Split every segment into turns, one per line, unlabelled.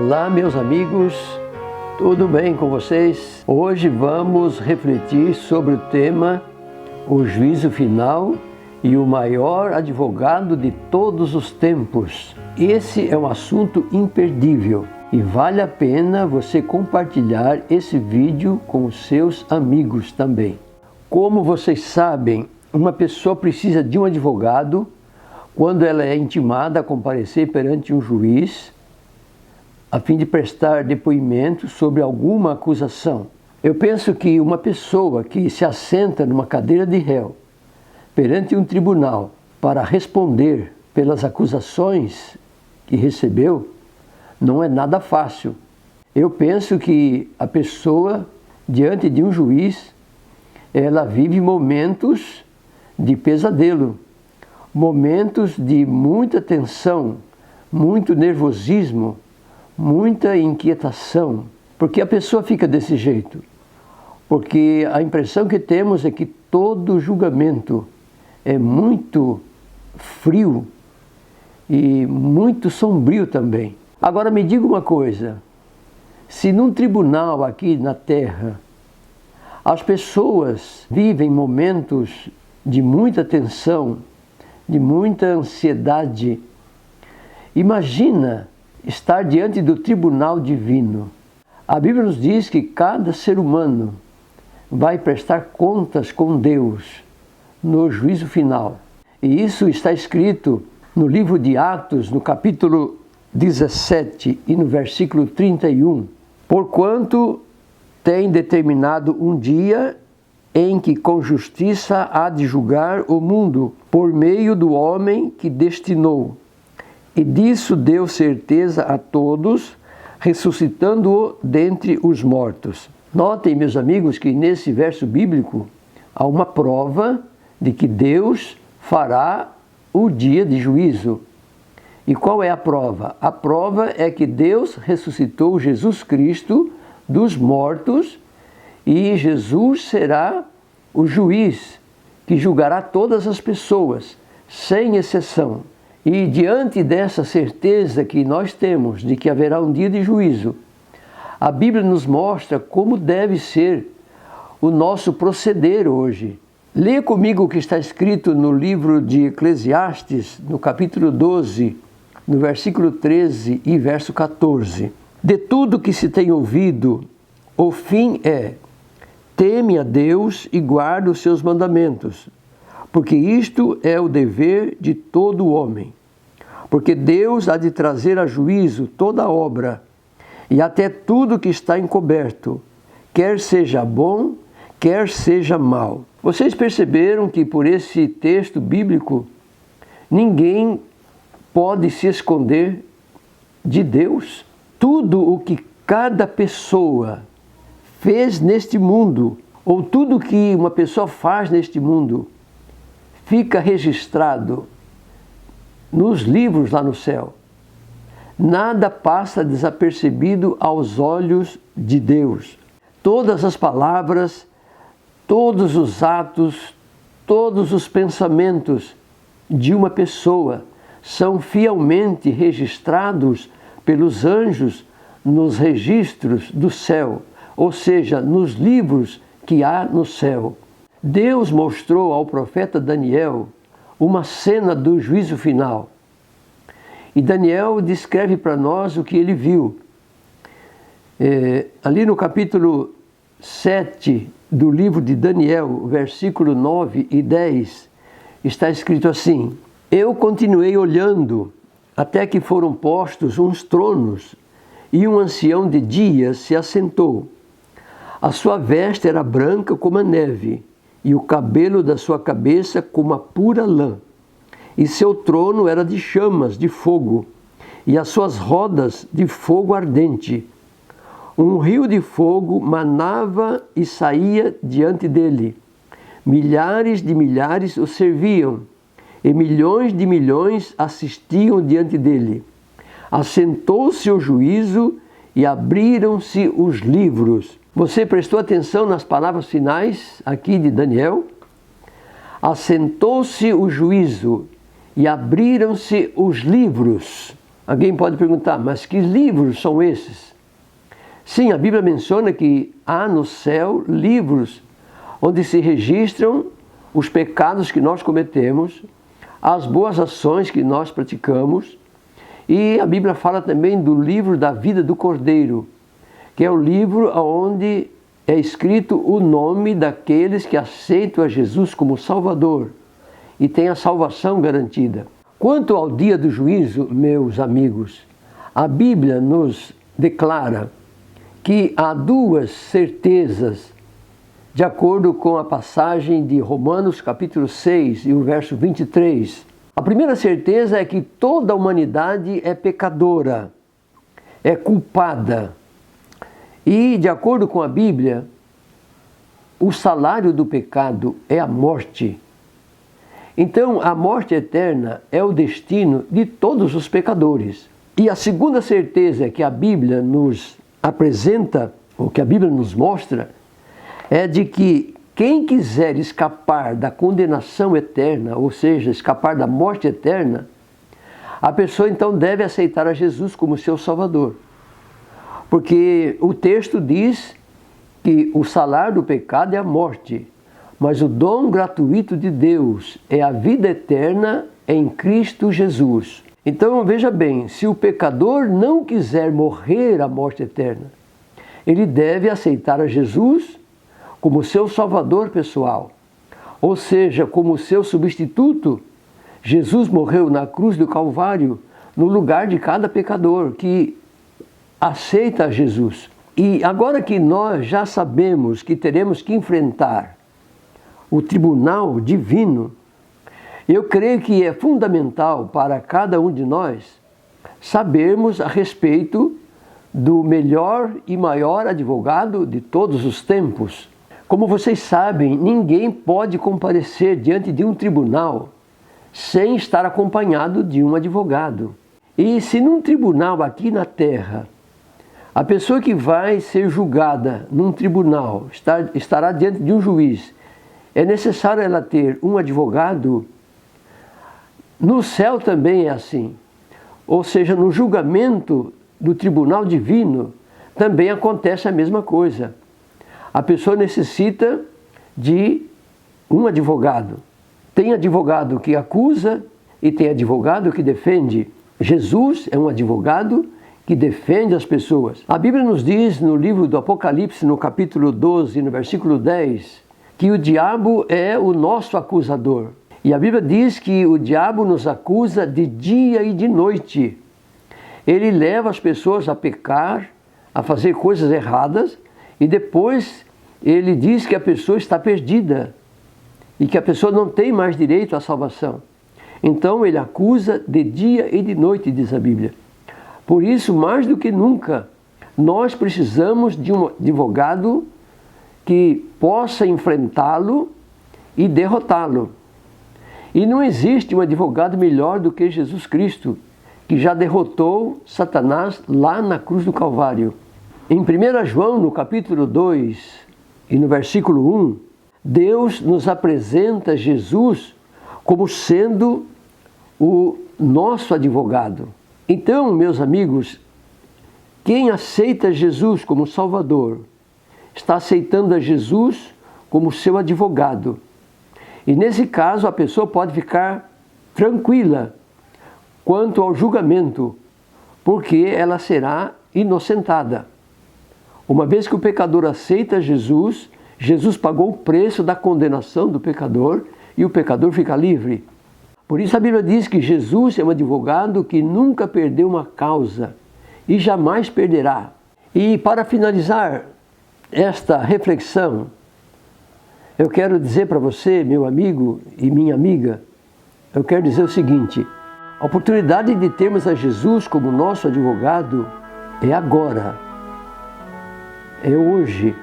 Olá, meus amigos, tudo bem com vocês? Hoje vamos refletir sobre o tema o juízo final e o maior advogado de todos os tempos. Esse é um assunto imperdível e vale a pena você compartilhar esse vídeo com os seus amigos também. Como vocês sabem, uma pessoa precisa de um advogado quando ela é intimada a comparecer perante um juiz a fim de prestar depoimento sobre alguma acusação. Eu penso que uma pessoa que se assenta numa cadeira de réu perante um tribunal para responder pelas acusações que recebeu não é nada fácil. Eu penso que a pessoa, diante de um juiz, ela vive momentos de pesadelo, momentos de muita tensão, muito nervosismo, muita inquietação. Por que a pessoa fica desse jeito? Porque a impressão que temos é que todo julgamento é muito frio e muito sombrio também. Agora me diga uma coisa, se num tribunal aqui na Terra as pessoas vivem momentos de muita tensão, de muita ansiedade, imagina estar diante do tribunal divino. A Bíblia nos diz que cada ser humano vai prestar contas com Deus no juízo final. E isso está escrito no livro de Atos, no capítulo 17 e no versículo 31. Porquanto tem determinado um dia em que com justiça há de julgar o mundo por meio do homem que destinou. E disso deu certeza a todos, ressuscitando-o dentre os mortos. Notem, meus amigos, que nesse verso bíblico há uma prova de que Deus fará o dia de juízo. E qual é a prova? A prova é que Deus ressuscitou Jesus Cristo dos mortos e Jesus será o juiz que julgará todas as pessoas, sem exceção. E diante dessa certeza que nós temos de que haverá um dia de juízo, a Bíblia nos mostra como deve ser o nosso proceder hoje. Leia comigo o que está escrito no livro de Eclesiastes, no capítulo 12, no versículo 13 e verso 14. De tudo que se tem ouvido, o fim é: teme a Deus e guarda os seus mandamentos, porque isto é o dever de todo homem. Porque Deus há de trazer a juízo toda obra, e até tudo que está encoberto, quer seja bom, quer seja mal. Vocês perceberam que por esse texto bíblico, ninguém pode se esconder de Deus? Tudo o que cada pessoa fez neste mundo, ou tudo que uma pessoa faz neste mundo, fica registrado nos livros lá no céu. Nada passa desapercebido aos olhos de Deus. Todas as palavras, todos os atos, todos os pensamentos de uma pessoa são fielmente registrados pelos anjos nos registros do céu, ou seja, nos livros que há no céu. Deus mostrou ao profeta Daniel uma cena do juízo final. E Daniel descreve para nós o que ele viu. Ali no capítulo 7 do livro de Daniel, versículo 9 e 10, está escrito assim: Eu continuei olhando até que foram postos uns tronos e um ancião de dias se assentou. A sua veste era branca como a neve e o cabelo da sua cabeça como a pura lã. E seu trono era de chamas de fogo, e as suas rodas de fogo ardente. Um rio de fogo manava e saía diante dele. Milhares de milhares o serviam, e milhões de milhões assistiam diante dele. Assentou-se o juízo e abriram-se os livros. Você prestou atenção nas palavras finais aqui de Daniel? Assentou-se o juízo e abriram-se os livros. Alguém pode perguntar, mas que livros são esses? Sim, a Bíblia menciona que há no céu livros onde se registram os pecados que nós cometemos, as boas ações que nós praticamos, e a Bíblia fala também do livro da vida do Cordeiro, que é o livro onde é escrito o nome daqueles que aceitam a Jesus como Salvador e têm a salvação garantida. Quanto ao dia do juízo, meus amigos, a Bíblia nos declara que há duas certezas, de acordo com a passagem de Romanos capítulo 6 e o verso 23. A primeira certeza é que toda a humanidade é pecadora, é culpada. E, de acordo com a Bíblia, o salário do pecado é a morte. Então, a morte eterna é o destino de todos os pecadores. E a segunda certeza que a Bíblia nos apresenta, ou que a Bíblia nos mostra, é de que quem quiser escapar da condenação eterna, ou seja, escapar da morte eterna, a pessoa então deve aceitar a Jesus como seu Salvador. Porque o texto diz que o salário do pecado é a morte, mas o dom gratuito de Deus é a vida eterna em Cristo Jesus. Então veja bem, se o pecador não quiser morrer a morte eterna, ele deve aceitar a Jesus como seu salvador pessoal, ou seja, como seu substituto. Jesus morreu na cruz do Calvário no lugar de cada pecador que aceita a Jesus. E agora que nós já sabemos que teremos que enfrentar o tribunal divino, eu creio que é fundamental para cada um de nós sabermos a respeito do melhor e maior advogado de todos os tempos. Como vocês sabem, ninguém pode comparecer diante de um tribunal sem estar acompanhado de um advogado. E se num tribunal aqui na Terra, a pessoa que vai ser julgada num tribunal estará diante de um juiz, é necessário ela ter um advogado, no céu também é assim. Ou seja, no julgamento do tribunal divino também acontece a mesma coisa. A pessoa necessita de um advogado. Tem advogado que acusa e tem advogado que defende. Jesus é um advogado que defende as pessoas. A Bíblia nos diz no livro do Apocalipse, no capítulo 12, no versículo 10, que o diabo é o nosso acusador. E a Bíblia diz que o diabo nos acusa de dia e de noite. Ele leva as pessoas a pecar, a fazer coisas erradas, e depois ele diz que a pessoa está perdida e que a pessoa não tem mais direito à salvação. Então ele acusa de dia e de noite, diz a Bíblia. Por isso, mais do que nunca, nós precisamos de um advogado que possa enfrentá-lo e derrotá-lo. E não existe um advogado melhor do que Jesus Cristo, que já derrotou Satanás lá na cruz do Calvário. Em 1 João, no capítulo 2 e no versículo 1, Deus nos apresenta Jesus como sendo o nosso advogado. Então, meus amigos, quem aceita Jesus como Salvador, está aceitando a Jesus como seu advogado. E nesse caso, a pessoa pode ficar tranquila quanto ao julgamento, porque ela será inocentada. Uma vez que o pecador aceita Jesus, Jesus pagou o preço da condenação do pecador e o pecador fica livre. Por isso a Bíblia diz que Jesus é um advogado que nunca perdeu uma causa e jamais perderá. E para finalizar esta reflexão, eu quero dizer para você, meu amigo e minha amiga, eu quero dizer o seguinte: a oportunidade de termos a Jesus como nosso advogado é agora, é hoje,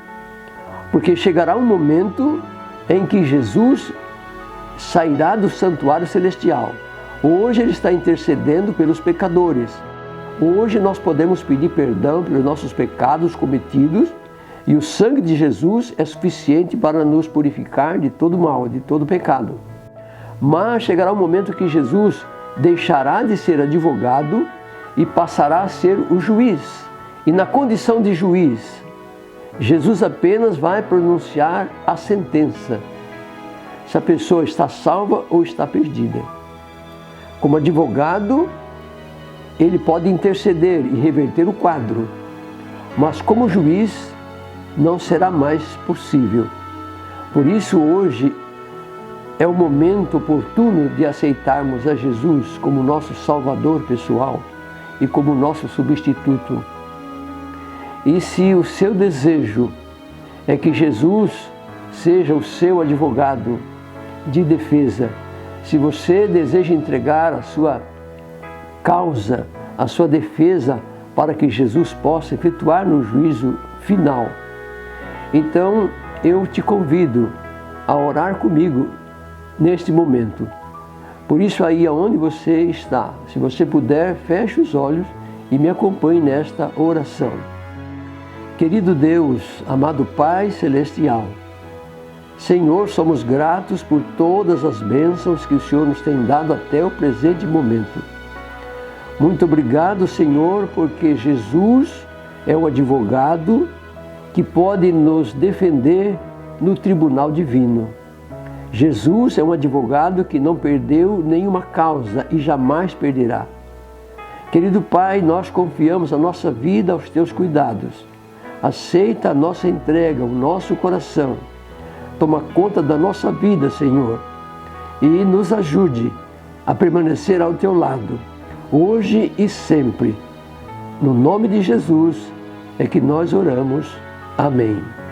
porque chegará um momento em que Jesus sairá do santuário celestial. Hoje ele está intercedendo pelos pecadores. Hoje nós podemos pedir perdão pelos nossos pecados cometidos e o sangue de Jesus é suficiente para nos purificar de todo mal, de todo pecado. Mas chegará um momento que Jesus deixará de ser advogado e passará a ser o juiz. E na condição de juiz, Jesus apenas vai pronunciar a sentença, se a pessoa está salva ou está perdida. Como advogado, ele pode interceder e reverter o quadro, mas como juiz não será mais possível. Por isso hoje é o momento oportuno de aceitarmos a Jesus como nosso Salvador pessoal e como nosso substituto. E se o seu desejo é que Jesus seja o seu advogado de defesa, se você deseja entregar a sua causa, a sua defesa, para que Jesus possa efetuar no juízo final, então eu te convido a orar comigo neste momento. Por isso aí aonde você está, se você puder, feche os olhos e me acompanhe nesta oração. Querido Deus, amado Pai Celestial, Senhor, somos gratos por todas as bênçãos que o Senhor nos tem dado até o presente momento. Muito obrigado, Senhor, porque Jesus é o advogado que pode nos defender no tribunal divino. Jesus é um advogado que não perdeu nenhuma causa e jamais perderá. Querido Pai, nós confiamos a nossa vida aos Teus cuidados. Aceita a nossa entrega, o nosso coração. Toma conta da nossa vida, Senhor, e nos ajude a permanecer ao Teu lado, hoje e sempre. No nome de Jesus é que nós oramos. Amém.